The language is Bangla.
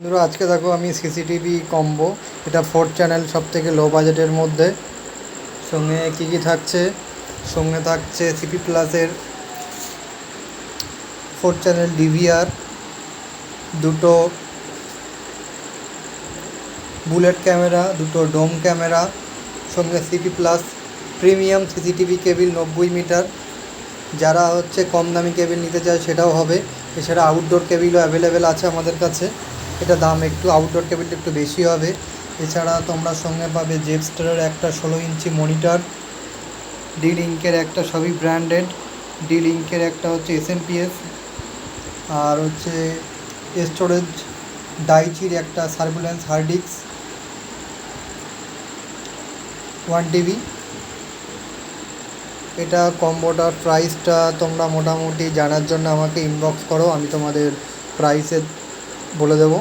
বন্ধুরা আজকে দেখো আমি সিসিটিভি কম্বো, এটা 4 চ্যানেল, সব থেকে লো বাজেটের মধ্যে। সঙ্গে কী থাকছে, সঙ্গে থাকছে সিপি প্লাসের 4 চ্যানেল ডিভিআর, দুটো বুলেট ক্যামেরা, দুটো ডোম ক্যামেরা, সঙ্গে CP plus premium CCTV cable 90 metre. যারা কম দামি কেবিল নিতে চায় সেটাও হবে। এছাড়া আউটডোর কেবিলও অ্যাভেলেবেল আছে আমাদের কাছে। এটা দাম একটু, আউটডোর কেবিলটা একটু বেশি হবে। এছাড়া তোমরা সঙ্গে পাবে জেপস্টারের একটা 16 ইঞ্চি মনিটর, ডি লিঙ্কের একটা, সবই ব্র্যান্ডেড। ডি লিঙ্কের একটা এসএমপিএস, আর স্টোরেজ ডাইচির একটা সার্কুলেন্স হার্ড ডিস্ক 1 TB। এটা কম্বোটার প্রাইসটা তোমরা মোটামুটি জানার জন্য আমাকে ইনবক্স করো, আমি তোমাদের প্রাইসে বলে দেবো।